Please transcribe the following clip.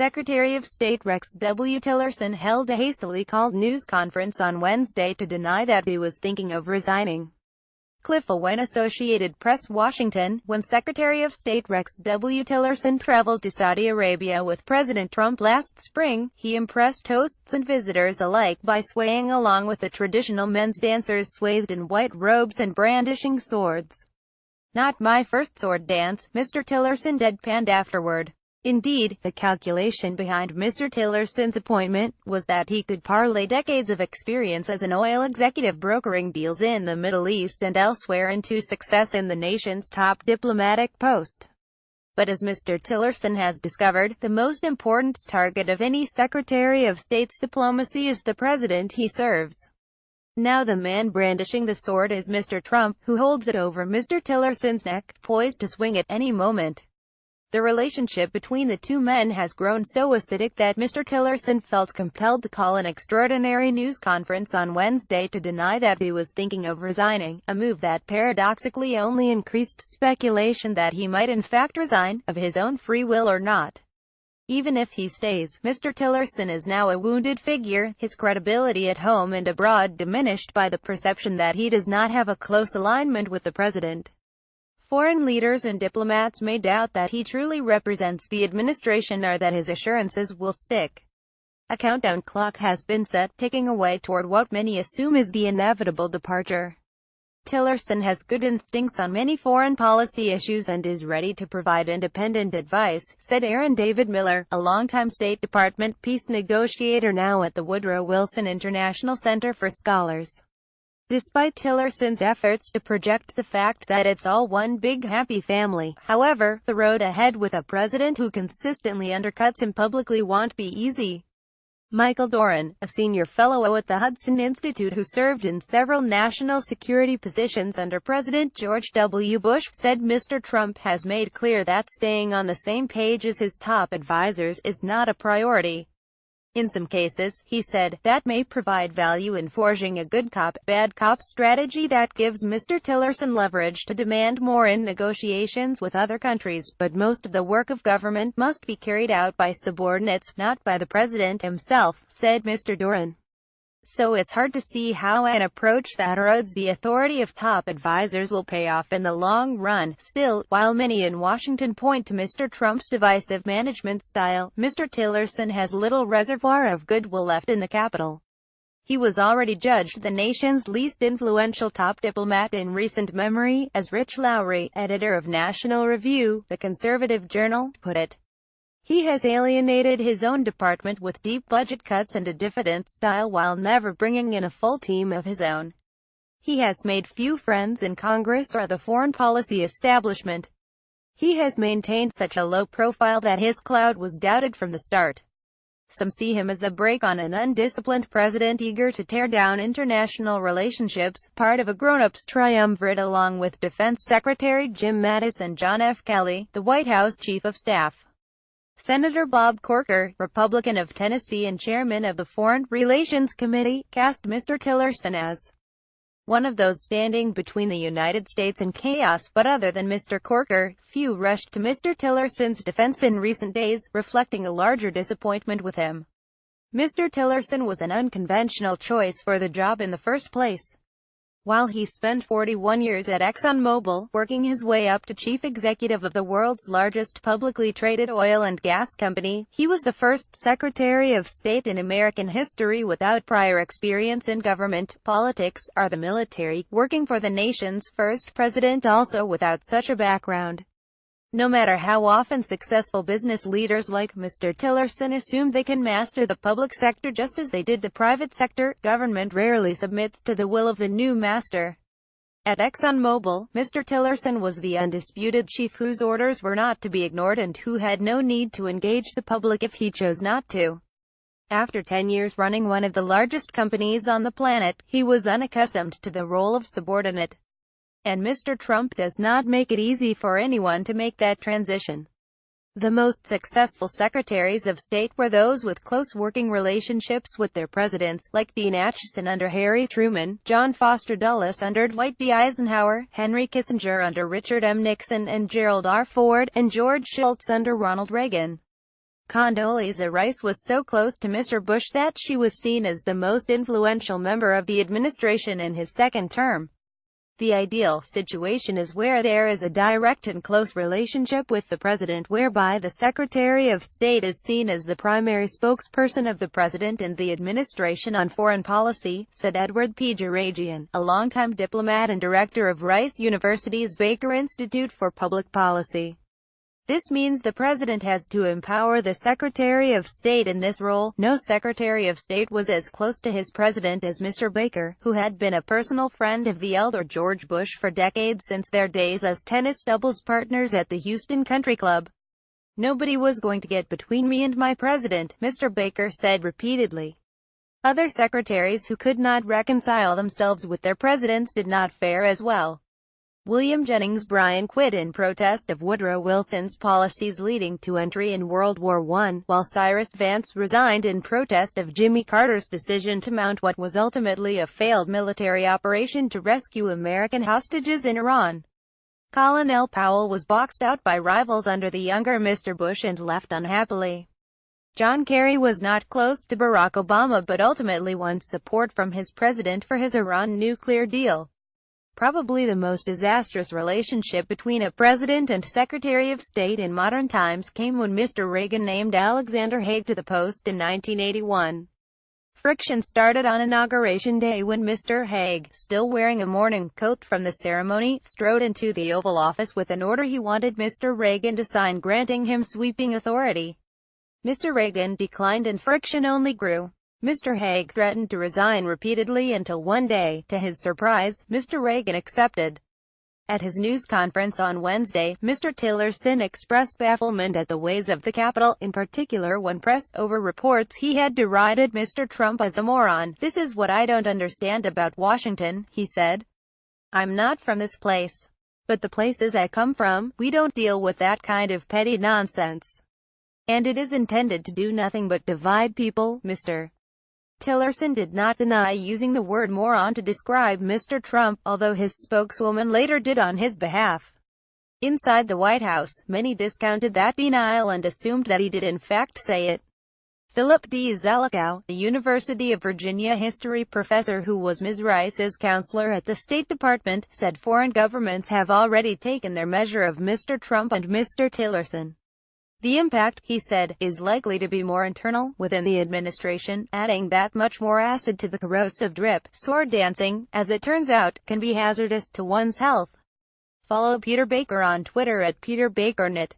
Secretary of State Rex W. Tillerson held a hastily called news conference on Wednesday to deny that he was thinking of resigning. OwenAssociated Press Washington. When Secretary of State Rex W. Tillerson traveled to Saudi Arabia with President Trump last spring, he impressed hosts and visitors alike by swaying along with the traditional men's dancers swathed in white robes and brandishing swords. "Not my first sword dance," Mr. Tillerson deadpanned afterward. Indeed, the calculation behind Mr. Tillerson's appointment was that he could parlay decades of experience as an oil executive brokering deals in the Middle East and elsewhere into success in the nation's top diplomatic post. But as Mr. Tillerson has discovered, the most important target of any Secretary of State's diplomacy is the president he serves. Now the man brandishing the sword is Mr. Trump, who holds it over Mr. Tillerson's neck, poised to swing at any moment. The relationship between the two men has grown so acidic that Mr. Tillerson felt compelled to call an extraordinary news conference on Wednesday to deny that he was thinking of resigning, a move that paradoxically only increased speculation that he might in fact resign, of his own free will or not. Even if he stays, Mr. Tillerson is now a wounded figure, his credibility at home and abroad diminished by the perception that he does not have a close alignment with the president. Foreign leaders and diplomats may doubt that he truly represents the administration or that his assurances will stick. A countdown clock has been set, ticking away toward what many assume is the inevitable departure. Tillerson has good instincts on many foreign policy issues and is ready to provide independent advice, said Aaron David Miller, a longtime State Department peace negotiator now at the Woodrow Wilson International Center for Scholars. Despite Tillerson's efforts to project the fact that it's all one big happy family, however, the road ahead with a president who consistently undercuts him publicly won't be easy. Michael Doran, a senior fellow at the Hudson Institute who served in several national security positions under President George W. Bush, said Mr. Trump has made clear that staying on the same page as his top advisors is not a priority. In some cases, he said, that may provide value in forging a good cop, bad cop strategy that gives Mr. Tillerson leverage to demand more in negotiations with other countries, but most of the work of government must be carried out by subordinates, not by the president himself, said Mr. Doran. So it's hard to see how an approach that erodes the authority of top advisors will pay off in the long run. Still, while many in Washington point to Mr. Trump's divisive management style, Mr. Tillerson has little reservoir of goodwill left in the Capitol. He was already judged the nation's least influential top diplomat in recent memory, as Rich Lowry, editor of National Review, the conservative journal, put it. He has alienated his own department with deep budget cuts and a diffident style while never bringing in a full team of his own. He has made few friends in Congress or the foreign policy establishment. He has maintained such a low profile that his clout was doubted from the start. Some see him as a brake on an undisciplined president eager to tear down international relationships, part of a grown-ups triumvirate along with Defense Secretary Jim Mattis and John F. Kelly, the White House Chief of Staff. Senator Bob Corker, Republican of Tennessee and chairman of the Foreign Relations Committee, cast Mr. Tillerson as one of those standing between the United States and chaos, but other than Mr. Corker, few rushed to Mr. Tillerson's defense in recent days, reflecting a larger disappointment with him. Mr. Tillerson was an unconventional choice for the job in the first place. While he spent 41 years at ExxonMobil, working his way up to chief executive of the world's largest publicly traded oil and gas company, he was the first Secretary of State in American history without prior experience in government, politics, or the military, working for the nation's first president also without such a background. No matter how often successful business leaders like Mr. Tillerson assume they can master the public sector just as they did the private sector, government rarely submits to the will of the new master. At ExxonMobil, Mr. Tillerson was the undisputed chief whose orders were not to be ignored and who had no need to engage the public if he chose not to. After 10 years running one of the largest companies on the planet, he was unaccustomed to the role of subordinate. And Mr. Trump does not make it easy for anyone to make that transition. The most successful secretaries of state were those with close working relationships with their presidents, like Dean Acheson under Harry Truman, John Foster Dulles under Dwight D. Eisenhower, Henry Kissinger under Richard M. Nixon and Gerald R. Ford, and George Shultz under Ronald Reagan. Condoleezza Rice was so close to Mr. Bush that she was seen as the most influential member of the administration in his second term. The ideal situation is where there is a direct and close relationship with the president, whereby the Secretary of State is seen as the primary spokesperson of the president and the administration on foreign policy, said Edward P. Jaragian, a longtime diplomat and director of Rice University's Baker Institute for Public Policy. This means the president has to empower the Secretary of State in this role. No Secretary of State was as close to his president as Mr. Baker, who had been a personal friend of the elder George Bush for decades since their days as tennis doubles partners at the Houston Country Club. "Nobody was going to get between me and my president," Mr. Baker said repeatedly. Other secretaries who could not reconcile themselves with their presidents did not fare as well. William Jennings Bryan quit in protest of Woodrow Wilson's policies leading to entry in World War I, while Cyrus Vance resigned in protest of Jimmy Carter's decision to mount what was ultimately a failed military operation to rescue American hostages in Iran. Colin Powell was boxed out by rivals under the younger Mr. Bush and left unhappily. John Kerry was not close to Barack Obama but ultimately won support from his president for his Iran nuclear deal. Probably the most disastrous relationship between a president and Secretary of State in modern times came when Mr. Reagan named Alexander Haig to the post in 1981. Friction started on Inauguration Day when Mr. Haig, still wearing a morning coat from the ceremony, strode into the Oval Office with an order he wanted Mr. Reagan to sign granting him sweeping authority. Mr. Reagan declined and friction only grew. Mr. Haig threatened to resign repeatedly until one day, to his surprise, Mr. Reagan accepted. At his news conference on Wednesday, Mr. Tillerson expressed bafflement at the ways of the Capitol, in particular when pressed over reports he had derided Mr. Trump as a moron. "This is what I don't understand about Washington," he said. "I'm not from this place. But the places I come from, we don't deal with that kind of petty nonsense. And it is intended to do nothing but divide people." Mr. Tillerson did not deny using the word moron to describe Mr. Trump, although his spokeswoman later did on his behalf. Inside the White House, many discounted that denial and assumed that he did in fact say it. Philip D. Zelikow, a University of Virginia history professor who was Ms. Rice's counselor at the State Department, said foreign governments have already taken their measure of Mr. Trump and Mr. Tillerson. "The impact," he said, "is likely to be more internal, within the administration," adding that much more acid to the corrosive drip, sword dancing, as it turns out, can be hazardous to one's health. Follow Peter Baker on Twitter at PeterBakerNet.